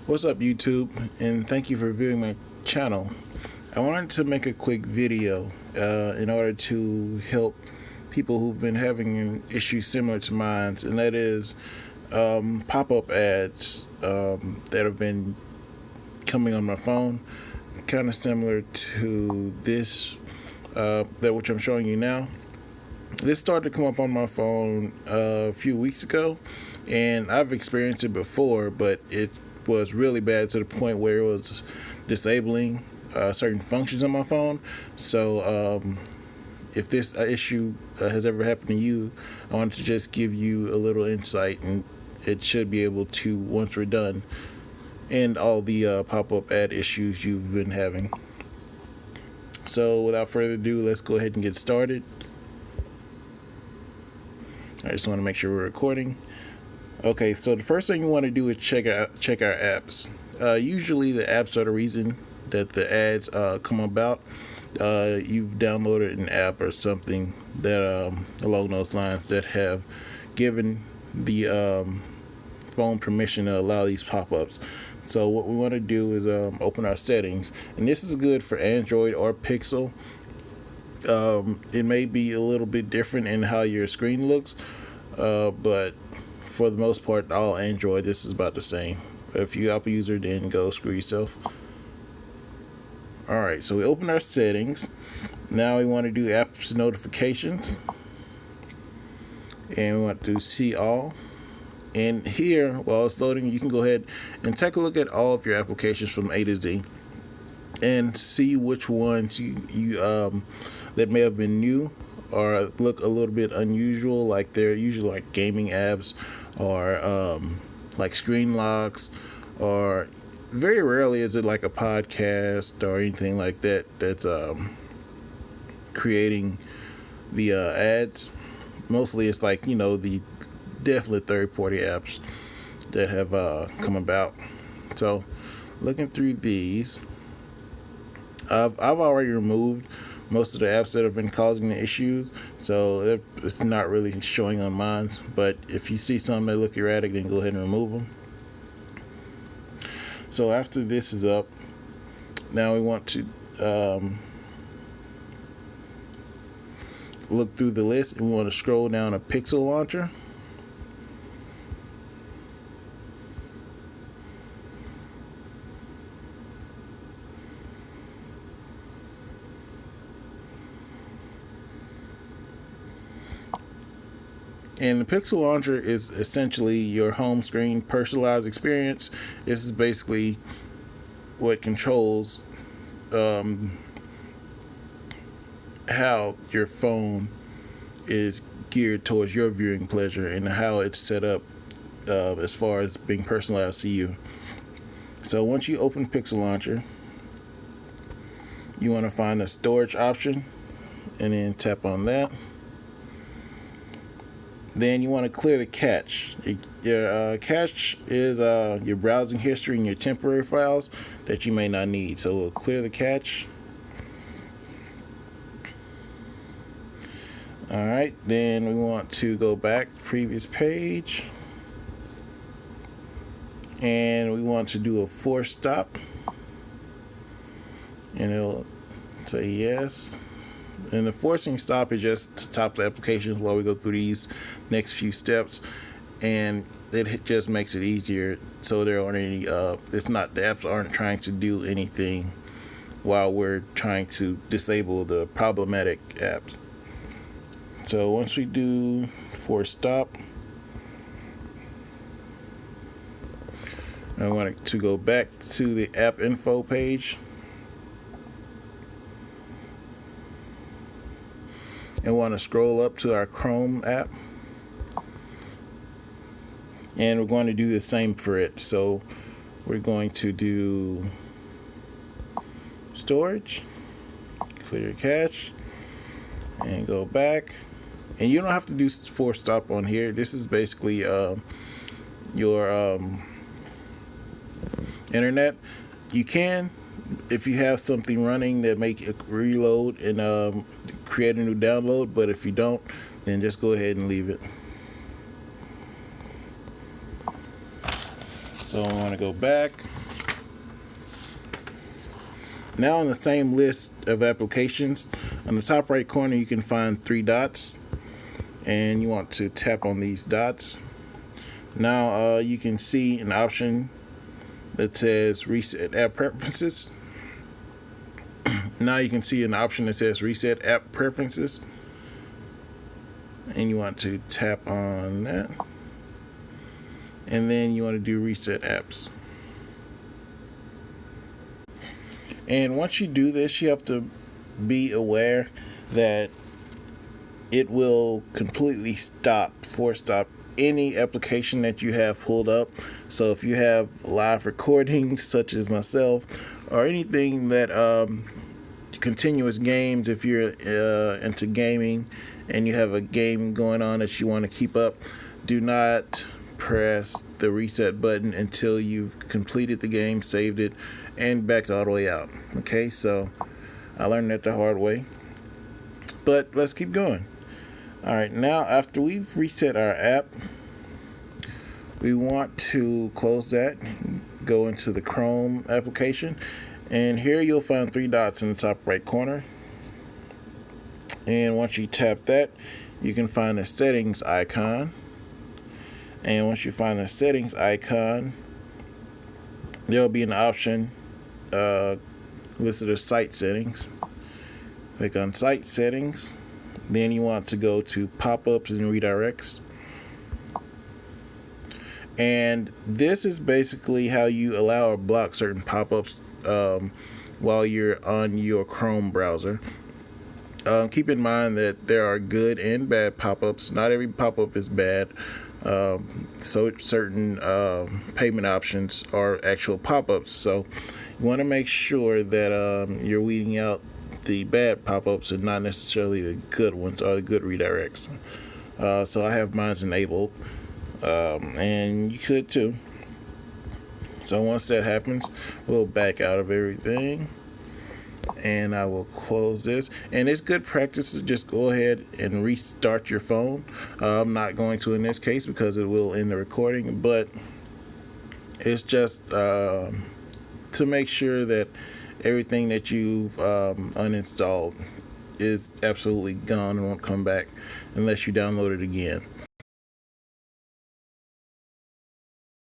What's up, YouTube? And thank you for viewing my channel. I wanted to make a quick video in order to help people who've been having an issue similar to mine, and that is pop-up ads that have been coming on my phone, kind of similar to this, that which I'm showing you now. This started to come up on my phone a few weeks ago, and I've experienced it before, but it was really bad to the point where it was disabling certain functions on my phone. So if this issue has ever happened to you, I wanted to just give you a little insight, and it should be able to, once we're done, end all the pop-up ad issues you've been having. So without further ado, let's go ahead and get started. I just want to make sure we're recording. Okay, so the first thing you want to do is check our apps. Usually the apps are the reason that the ads come about. You've downloaded an app or something that along those lines that have given the phone permission to allow these pop-ups. So what we want to do is open our settings, and this is good for Android or Pixel. It may be a little bit different in how your screen looks, but for the most part, all Android, this is about the same. If you're an Apple user, then go screw yourself. Alright, so we open our settings. Now we want to do apps notifications, and we want to see all. And here, while it's loading, you can go ahead and take a look at all of your applications from A to Z and see which ones you that may have been new or look a little bit unusual, like they're usually like gaming apps or like screen locks, or very rarely is it like a podcast or anything like that that's creating the ads. Mostly it's like, the definitely third-party apps that have come about. So looking through these, I've already removed most of the apps that have been causing the issues, so it's not really showing on mine. But if you see something that look erratic, then go ahead and remove them. So after this is up, now we want to look through the list, and we want to scroll down to Pixel Launcher. And the Pixel Launcher is essentially your home screen personalized experience. This is basically what controls how your phone is geared towards your viewing pleasure and how it's set up as far as being personalized to you. So once you open Pixel Launcher, you want to find the storage option and then tap on that. Then you want to clear the cache. Your cache is your browsing history and your temporary files that you may not need. So we'll clear the cache. Alright, then we want to go back to the previous page. And we want to do a force stop. And it'll say yes. And the forcing stop is just to stop the applications while we go through these next few steps, and it just makes it easier. So there aren't any. It's not, the apps aren't trying to do anything while we're trying to disable the problematic apps. So once we do force stop, I want to go back to the app info page. And want to scroll up to our Chrome app, and we're going to do the same for it. So we're going to do storage, clear cache, and go back. And you don't have to do force stop on here. This is basically your internet. You can, if you have something running that make it reload and create a new download, but if you don't, then just go ahead and leave it. So I want to go back. Now on the same list of applications, on the top right corner you can find 3 dots, and you want to tap on these dots. Now you can see an option that says Reset App Preferences. Now you can see an option that says Reset App Preferences, and you want to tap on that, and then you want to do Reset Apps. And once you do this, you have to be aware that it will completely force stop any application that you have pulled up. So if you have live recordings such as myself, or anything that continuous games, if you're into gaming and you have a game going on that you want to keep up, do not press the reset button until you've completed the game, saved it, and backed all the way out. Okay, so I learned that the hard way, but let's keep going. All right, now after we've reset our app, we want to close that, go into the Chrome application, and here you'll find 3 dots in the top right corner. And once you tap that, you can find the settings icon. And once you find the settings icon, there'll be an option listed as site settings. Click on site settings. Then you want to go to pop-ups and redirects. And this is basically how you allow or block certain pop-ups while you're on your Chrome browser. Keep in mind that there are good and bad pop-ups. Not every pop-up is bad. So certain payment options are actual pop-ups. So you want to make sure that you're weeding out the bad pop-ups and not necessarily the good ones or the good redirects. So I have mine enabled, and you could too. So once that happens, we'll back out of everything, and I will close this. And it's good practice to just go ahead and restart your phone. I'm not going to in this case because it will end the recording, but it's just to make sure that everything that you've uninstalled is absolutely gone and won't come back unless you download it again.